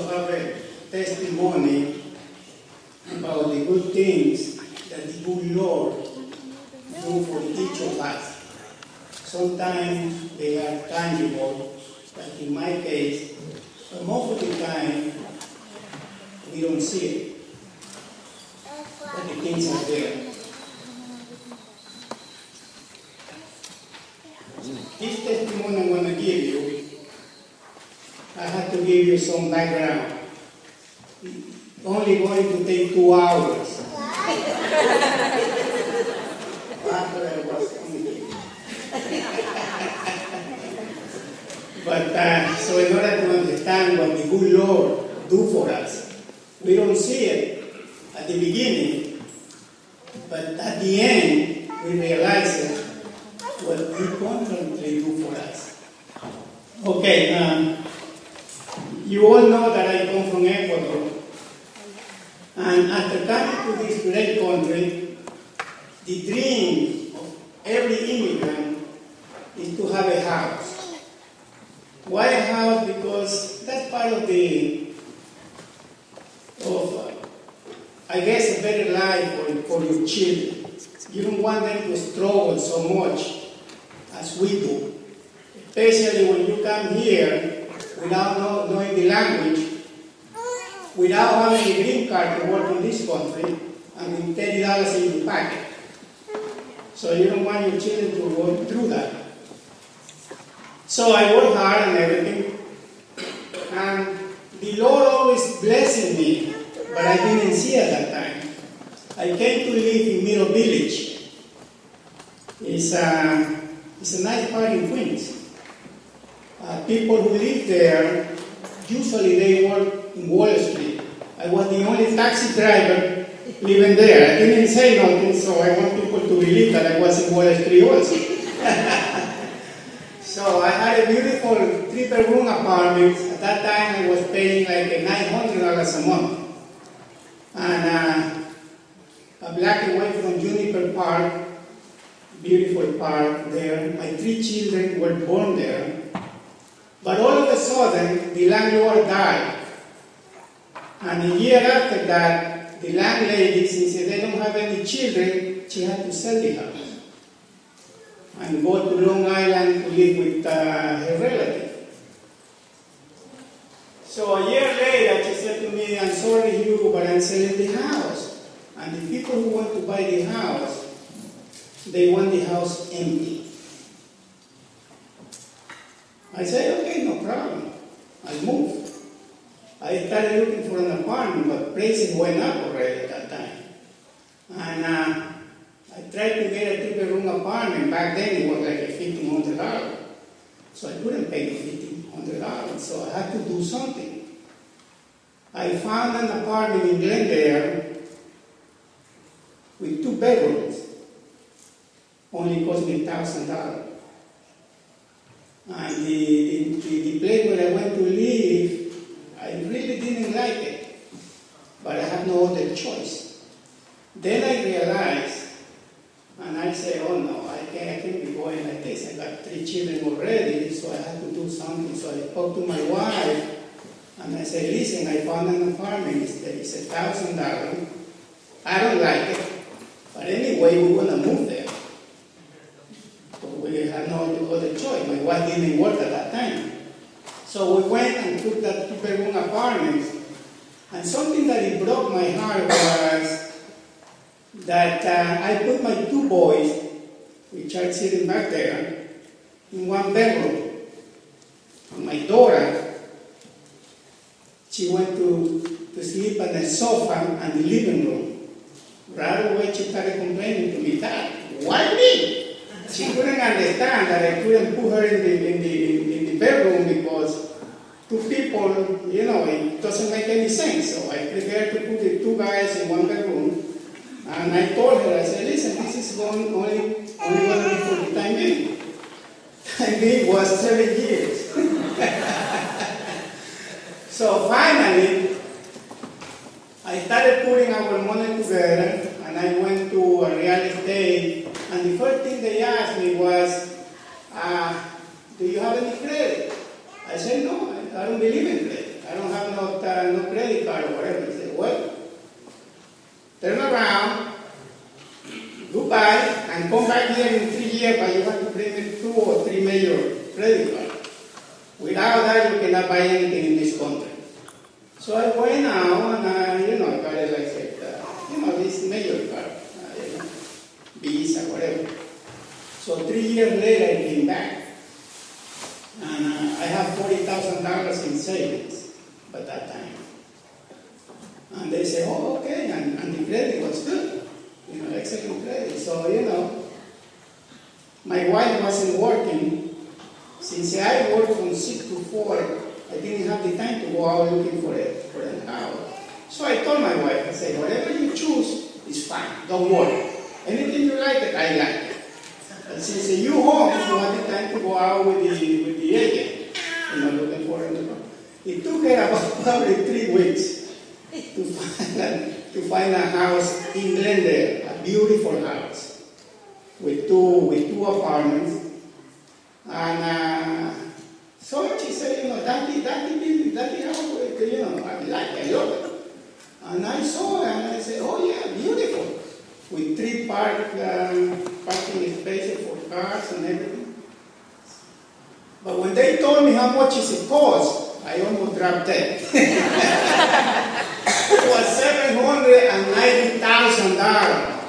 also have a testimony about the good things that the good Lord do for each of us. Sometimes they are tangible, like in my case, but most of the time we don't see it. But the things are there. This testimony I'm going to give you, I have to give you some background. It's only going to take 2 hours. After I was only. But so in order to understand what the good Lord do for us, we don't see it at the beginning, but at the end we realize it, what He constantly do for us. Okay, you all know that I come from Ecuador, and after coming to this great country, the dream of every immigrant is to have a house. Why a house? Because that's part of I guess, a better life for your children. You don't want them to struggle so much as we do. Especially when you come here without knowing the language, without having a green card to work in this country, and with $30 in your pocket. So you don't want your children to go through that. So I worked hard and everything, and the Lord always blessing me, but I didn't see at that time. I came to live in Middle Village. It's a nice part in Queens. People who live there, usually they work in Wall Street. I was the only taxi driver living there. I didn't say nothing, so I want people to believe that I was in Wall Street also. So I had a beautiful 3-bedroom apartment. At that time I was paying like $900 a month. And a block away from Juniper Park, beautiful park there. My 3 children were born there. But all of a sudden, the landlord died. And a year after that, the landlady, since they don't have any children, she had to sell the house and go to Long Island to live with her relative. So a year later, she said to me, "I'm sorry, Hugo, but I'm selling the house. And the people who want to buy the house, they want the house empty." I said, "Okay, no problem. I'll move." I started looking for an apartment, but prices went up already at that time. And I tried to get a 2-bedroom apartment. Back then it was like $1,500. So I couldn't pay $1,500, so I had to do something. I found an apartment in Glendale with 2 bedrooms. Only cost me $1,000. And the place where I went to live, I really didn't like it. But I had no other choice. Then I realized, and I said, "Oh no, I can't be going like this. I got 3 children already, so I had to do something." So I spoke to my wife, and I said, "Listen, I found an apartment. It's $1,000. I don't like it. But anyway, we're going to move there." But we had no other choice. My wife didn't work at that time. So we went and took that 2-bedroom apartment. And something that it broke my heart was that I put my 2 boys, which are sitting back there, in 1 bedroom. And my daughter, she went to sleep on the sofa and the living room. Right away she started complaining to me, "Dad, why me?" She couldn't understand that I couldn't put her in the bedroom because 2 people, it doesn't make any sense. So I prepared to put the 2 guys in 1 bedroom. And I told her, I said, "Listen, this is only going to be for the time being." Time being was 7 years. So finally, I started putting our money together, and I went to a real estate. And the first thing they asked me was, "Do you have any credit?" I said, "No, I don't believe in credit. I don't have no credit card or whatever. He said, well, turn around, goodbye, and come back here in 3 years, but you have to bring me 2 or 3 major credit cards. Without that, you cannot buy anything in this country. So I went out and, I got it like, this major card, Visa, whatever. So 3 years later, I came back. And I have $40,000 in savings by that time. And they say, oh, okay, and the credit was good. Excellent credit. So, my wife wasn't working. Since I worked from 6 to 4, I didn't have the time to go out looking for a house. So I told my wife, I said, whatever you choose is fine. Don't worry. Anything you like it, I like it. And since you home, you have the time to go out with the agent, looking for it. It took her about probably 3 weeks to find a house in Glendale, a beautiful house with two apartments. And so she said, Daddy house, I like it, I love it. And I saw it and I said, oh yeah, beautiful. With 3 parking spaces for cars and everything. But when they told me how much it cost, I almost dropped dead. It was $790,000.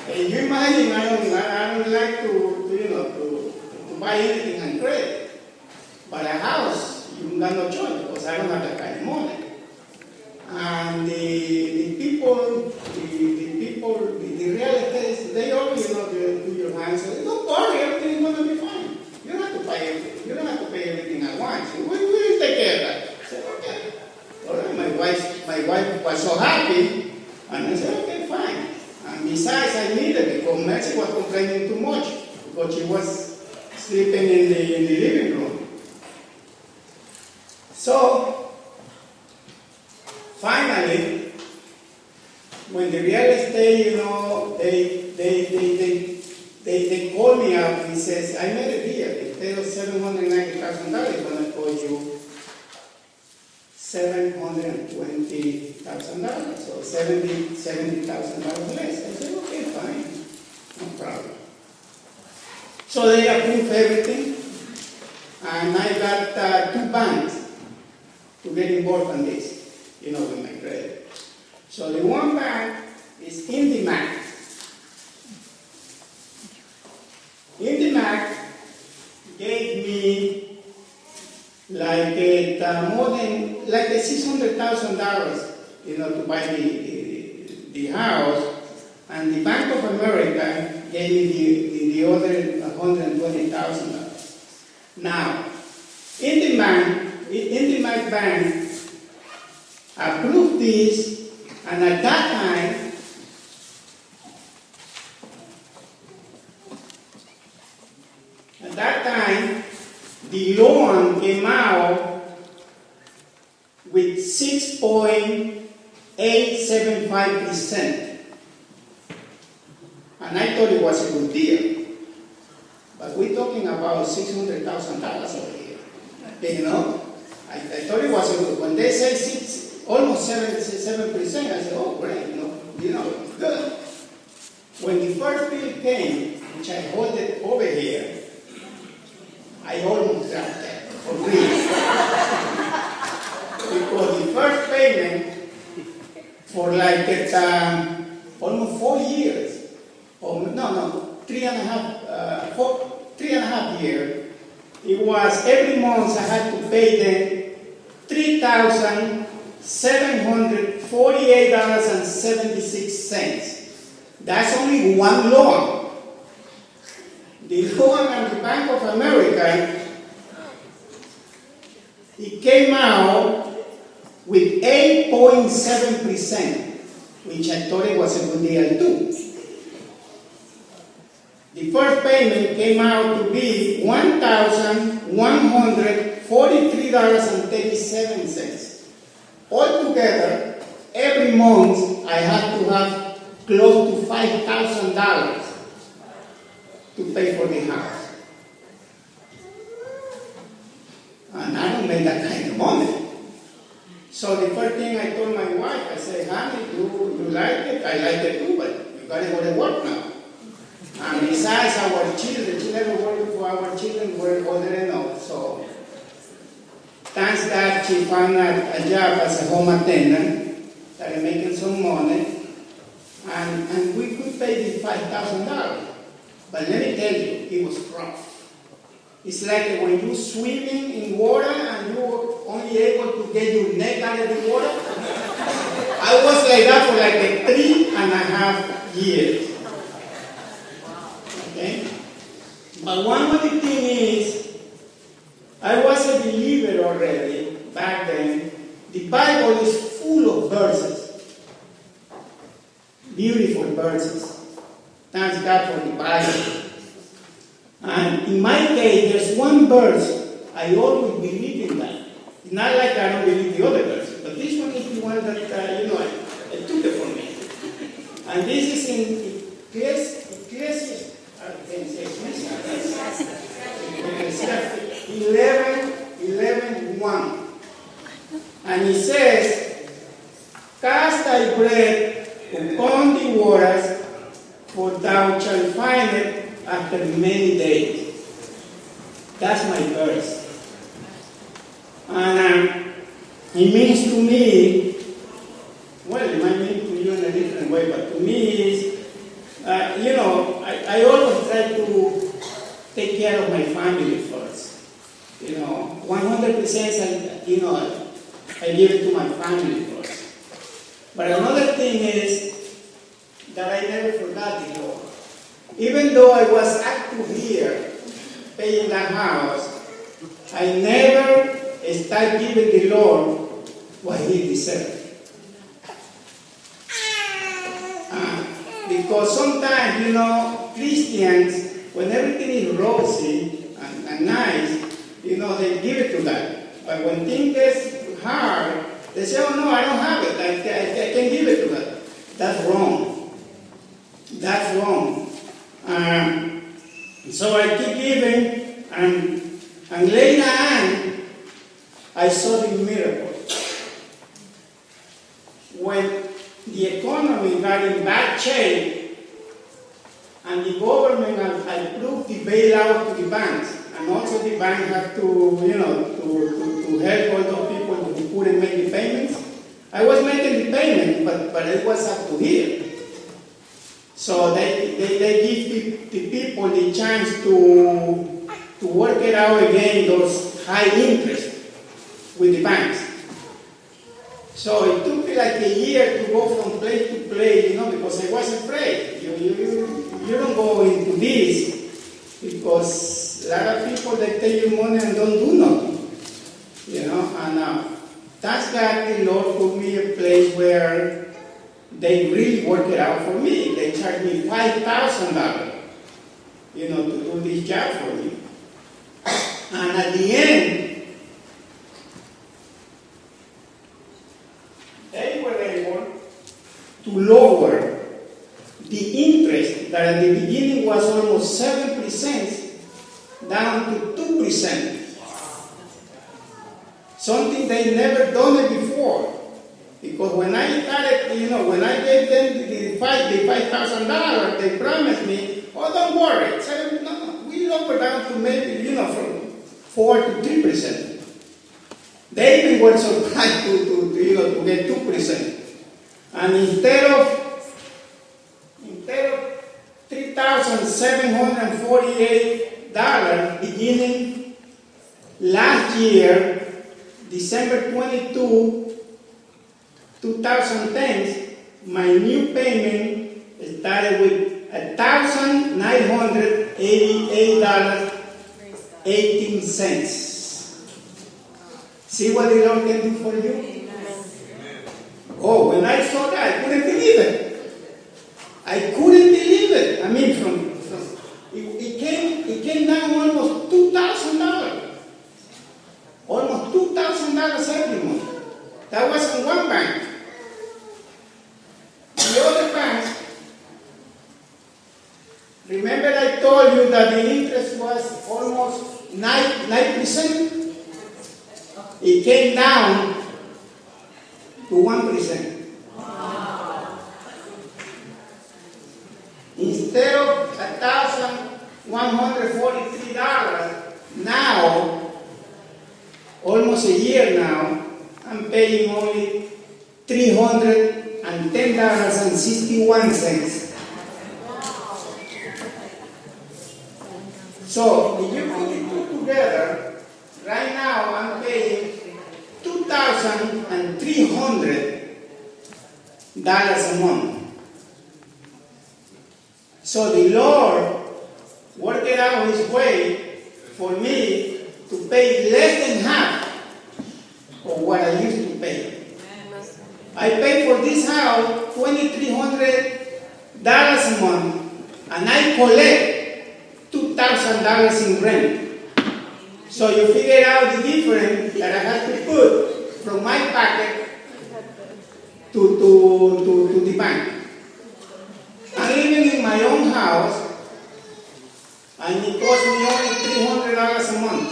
And you imagine, I don't like to buy anything on credit. But a house, you got no choice because I don't have that kind of money. And the real estate, they always do your hands. So don't worry, everything is going to be fine. You don't have to pay everything. You don't have to pay everything at once. We will take care of that. I said, okay. All right, my wife was so happy, and I said, okay, fine. And besides, I needed it because Mercy was complaining too much because she was sleeping in the living room. So, finally, when the real estate, they called me up and he says, I made a deal. Instead of $790,000, I'm going to call you $720,000. So $70,000 less. I said, okay, fine. No problem. So they approved everything. And I got 2 banks to get involved in this, with my credit. So the one bank is IndyMac. IndyMac gave me like more than $600,000, to buy the house, and the Bank of America gave me the other $120,000. Now, IndyMac Bank approved this, and at that time, the loan came out with 6.875%. And I thought it was a good deal. But we're talking about $600,000 over here. I thought it was a good. When they say almost 7%, I said, oh, great, good. When the first bill came, which I hold it over here, I almost dropped that for real. Because the first payment for like almost 4 years, or 3.5 years, it was every month I had to pay them $3,748.76. That's only one loan. The loan at the Bank of America, it came out with 8.7%, which I thought it was a good deal too. The first payment came out to be $1,143.37. Altogether, every month I had to have close to $5,000 to pay for the house. And I don't make that kind of money. So the first thing I told my wife, I said, honey, you like it? I like it too, but you got to go to work now. And besides, our children, she never worked for our children, were older enough. So thanks God she found a job as a home attendant, started making some money, and we could pay the $5,000. But let me tell you, it was rough. It's like when you're swimming in water and you're only able to get your neck out of the water. I was like that for like 3.5 years. Okay? But one of the things is, I was a believer already back then. The Bible is full of verses. Beautiful verses. Thanks God for the Bible. And in my case, there's one verse, I always believe in that. It's not like I don't believe the other verse, but this one is the one that, I took it from me. And this is in Ecclesiastes 11:1. And it says, cast thy bread upon the waters, for thou shalt find it after many days. That's my verse. And it means to me, well, it might mean to you in a different way, but to me is, I always try to take care of my family first. 100% I give it to my family first. But another thing is that I never forgot the Lord. Even though I was active here, paying the house, I never started giving the Lord what He deserved. Because sometimes, Christians, when everything is rosy and nice, they give it to God. But when things get hard, they say, oh no, I don't have it. I can't give it to God. That's wrong. That's wrong. So I keep giving, and later on, I saw the miracle. When the economy got in bad shape, and the government approved the bailout to the banks, and also the bank had to, to help all those people who couldn't make the payments. I was making the payment, but it was up to here. So they give the people the chance to work it out again, those high interest with the banks. So it took me like a year to go from place to place, because I was afraid. You don't go into this because a lot of people, they take your money and don't do nothing. And that's God, the Lord put me in a place where they really work it out for me. They charge me $5,000, to do this job for me. And at the end, they were able to lower the interest that at the beginning was almost 7% down to 2%. Something they never done it before. Because when I started, when I gave them the $5,000, they promised me, oh, don't worry. So, no, we lower down to maybe, from 4 to 3%. They even were surprised to get 2%. And instead of $3,748 beginning last year, December 22, 2010, my new payment started with $1,988.18. See what the Lord can do for you? Oh, when I saw that, I couldn't believe it. I couldn't believe it. I mean, it came down almost $2,000. Almost $2,000 every month. That was in one bank. The other banks, remember I told you that the interest was almost 9%? It came down to 1%. Instead of $1,143, now, almost a year now, I'm paying only $310.61. So, if you put the two together, right now I'm paying $2,300 a month. So the Lord worked it out His way for me to pay less than half of what I used to pay. I pay for this house $2,300 a month, and I collect $2,000 in rent. So you figure out the difference that I have to put from my pocket to the bank. I'm living in my own house, and it costs me only $300 a month.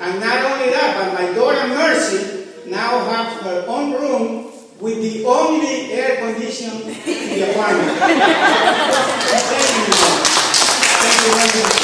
And not only that, but my daughter Mercy now has her own room with the only air condition in the apartment. Thank you very much.